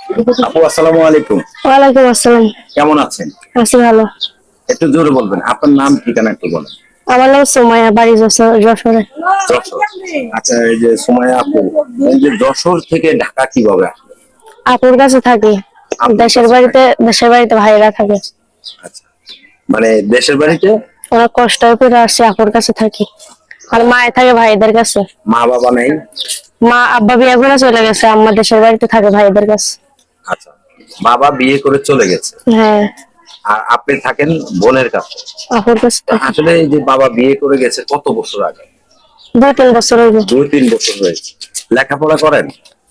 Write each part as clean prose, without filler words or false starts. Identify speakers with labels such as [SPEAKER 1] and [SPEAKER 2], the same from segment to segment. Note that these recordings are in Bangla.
[SPEAKER 1] আপু আসসালামু আলাইকুম।
[SPEAKER 2] ওয়ালাইকুম আসসালাম।
[SPEAKER 1] কেমন আছেন?
[SPEAKER 2] আছি ভালো।
[SPEAKER 1] একটু জোরে বলবেন, আপনার নাম ঠিকানা একটু বলেন।
[SPEAKER 2] আমার নাম সুমাইয়া, বাড়ি যশোরে।
[SPEAKER 1] যশোর। আচ্ছা, এই যে সুমাইয়া আপু, এই যে যশোর থেকে ঢাকা কিভাবে আসলো?
[SPEAKER 2] আপুর কাছে থাকি।
[SPEAKER 1] আপনার
[SPEAKER 2] দেশের
[SPEAKER 1] কাছে
[SPEAKER 2] বাড়িতে
[SPEAKER 1] থাকে?
[SPEAKER 2] দেশের বাড়িতে ভাইরা থাকে।
[SPEAKER 1] আচ্ছা, মানে দেশের বাড়িতে
[SPEAKER 2] অনেক কষ্ট করে আসছি, আপুর কাছে থাকি। আর মায়ে থাকে ভাইদের কাছে।
[SPEAKER 1] মা বাবা নেই?
[SPEAKER 2] মা আব্বা বিয়ে করে চলে গেছে, আম্মা দেশের বাড়িতে থাকে ভাইদের কাছে।
[SPEAKER 1] আচ্ছা, বাবা বিয়ে করে চলে গেছে
[SPEAKER 2] হ্যাঁ,
[SPEAKER 1] আর আপনি থাকেন বোনের কাছে।
[SPEAKER 2] আপুর কাছে
[SPEAKER 1] তো
[SPEAKER 2] থাকি।
[SPEAKER 1] আসলে এই যে বাবা বিয়ে করে গেছে কত বছর আগে?
[SPEAKER 2] 2-3 বছর হইল।
[SPEAKER 1] 2-3 বছর হয়েছে। লেখাপড়া করেন?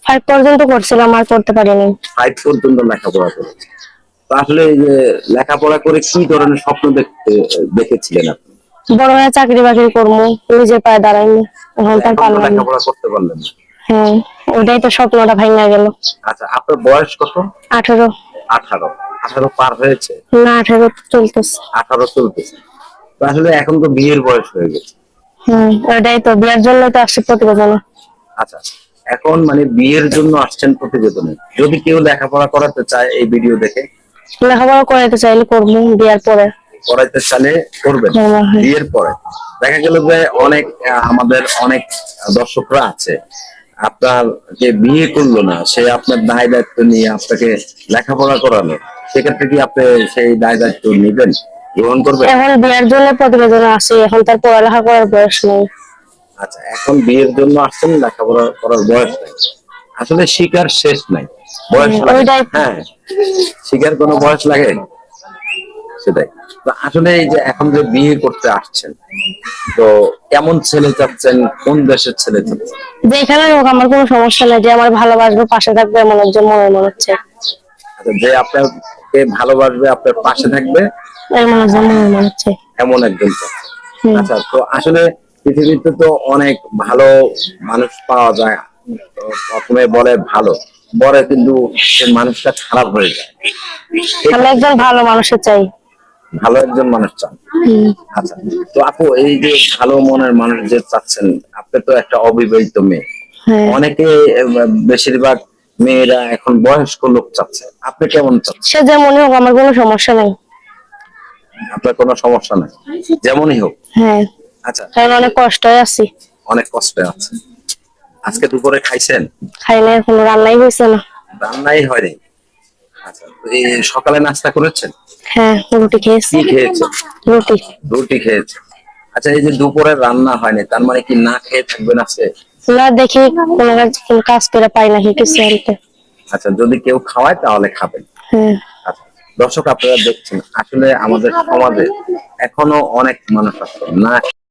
[SPEAKER 2] 5 পর্যন্ত করছিলাম, আর করতে পারিনি।
[SPEAKER 1] 5 পর্যন্ত লেখাপড়া করেছে। তো আসলে এই যে লেখাপড়া করে কি ধরনের স্বপ্ন দেখেছিলেন আপনি?
[SPEAKER 2] বড় হয়ে চাকরি বাকরি করবো, নিজের পায়ে দাঁড়াইনি। এখন তার
[SPEAKER 1] এখন তো
[SPEAKER 2] পারলাম না।
[SPEAKER 1] লেখাপড়া করতে পারলেন না।
[SPEAKER 2] হ্যাঁ, ওইটাই তো স্বপ্নটা ভাঙা গেল।
[SPEAKER 1] আচ্ছা, আপনার বয়স কত?
[SPEAKER 2] 18।
[SPEAKER 1] 18। 18 পার হয়েছে?
[SPEAKER 2] না, 18 চলতেছে।
[SPEAKER 1] 18 চলতেছে। তো আসলে এখন তো বিয়ের বয়স হয়ে গেছে।
[SPEAKER 2] ওইটাই তো, বিয়ের জন্য তো আসছে প্রতিবেদনে।
[SPEAKER 1] আচ্ছা, এখন মানে বিয়ের জন্য আসছেন প্রতিবেদনে। যদি কেউ লেখাপড়া করাতে চায় এই ভিডিও দেখে,
[SPEAKER 2] লেখাপড়া করাইতে চাইলে করবো বিয়ার পরে।
[SPEAKER 1] করাইতে চাইলে করবেন
[SPEAKER 2] হ্যাঁ, হ্যাঁ।
[SPEAKER 1] বিয়ের পরে। দেখা গেল যে অনেক আমাদের অনেক দর্শকরা আছে, আপনার যে বিয়ে করলো না, সে আপনার দায় দায়িত্ব নিয়ে আপনাকে লেখাপড়া করালো, সেক্ষেত্রে কি আপনি সেই দায় দায়িত্ব নিবেন, গ্রহণ করবেন?
[SPEAKER 2] এখন বিয়ার জন্য প্রতিবেদনে আসি, এখন তার পড়ালেখা করার বয়স নেই।
[SPEAKER 1] আচ্ছা, এখন বিয়ের জন্য আসছেন, লেখাপড়া করার বয়স নাই। আসলে শিকার শেষ নাই, বয়স লাগে।
[SPEAKER 2] ওইটাই তো।
[SPEAKER 1] হ্যাঁ, শিকার কোনো বয়স লাগে? সেটাই। তো আসলে এই যে এখন যে বিয়ে করতে আসছেন, তো কেমন ছেলে চাচ্ছেন, কোন দেশের ছেলে চাচ্ছেন?
[SPEAKER 2] যেখানে হোক আমার কোনো সমস্যা নেই, যে আমার ভালোবাসবে, পাশে থাকবে, এমন একজন মনে হচ্ছে।
[SPEAKER 1] আচ্ছা, যে আপনাকে ভালোবাসবে, আপনার পাশে থাকবে,
[SPEAKER 2] এমন একজন মনে হচ্ছে।
[SPEAKER 1] এমন একজন চাচ্ছেন।
[SPEAKER 2] হম।
[SPEAKER 1] আচ্ছা, তো আসলে পৃথিবীতে তো অনেক ভালো মানুষ পাওয়া যায়। তো প্রথমে বলে ভালো, পরে কিন্তু সে মানুষটা খারাপ হয়ে যায়।
[SPEAKER 2] আমি একজন ভালো মানুষের চাই।
[SPEAKER 1] ভালো একজন মানুষ চান।
[SPEAKER 2] হম।
[SPEAKER 1] আচ্ছা, তো আপু এই যে ভালো মনের মানুষ যে চাচ্ছেন, আপনি তো একটা অবিবাহিত মেয়ে।
[SPEAKER 2] হ্যাঁ।
[SPEAKER 1] অনেকে বেশিরভাগ মেয়েরা এখন বয়স্ক লোক চাচ্ছে, আপনি কেমন চাচ্ছেন?
[SPEAKER 2] সে যেমনই হোক, আমার কোনো সমস্যা নেই।
[SPEAKER 1] আপনার কোনো সমস্যা নাই, যেমনই হোক।
[SPEAKER 2] হ্যাঁ,
[SPEAKER 1] আচ্ছা,
[SPEAKER 2] কারণ অনেক কষ্টে আছি।
[SPEAKER 1] অনেক কষ্টে আছে। আজকে দুপুরে খাইছেন?
[SPEAKER 2] খাই না, এখনো রান্নাই হয়েছে না।
[SPEAKER 1] রান্নাই হয়নি? আচ্ছা, তো এই সকালে নাস্তা করেছেন?
[SPEAKER 2] হ্যাঁ, রুটি খেয়েছি।
[SPEAKER 1] কি খেয়েছেন?
[SPEAKER 2] রুটি।
[SPEAKER 1] রুটি খেয়েছেন। আচ্ছা, এই যে দুপুরে রান্না হয়নি, তার মানে কি না খেয়ে থাকবেন আজকে?
[SPEAKER 2] না, দেখি কোন কাজ করে পাই নাকি কিছু আনতে।
[SPEAKER 1] আচ্ছা, যদি কেউ খাওয়ায় তাহলে খাবেন।
[SPEAKER 2] হ্যাঁ।
[SPEAKER 1] আচ্ছা, দর্শক আপনারা দেখছেন, আসলে আমাদের সমাজে এখনো অনেক মানুষ আছে না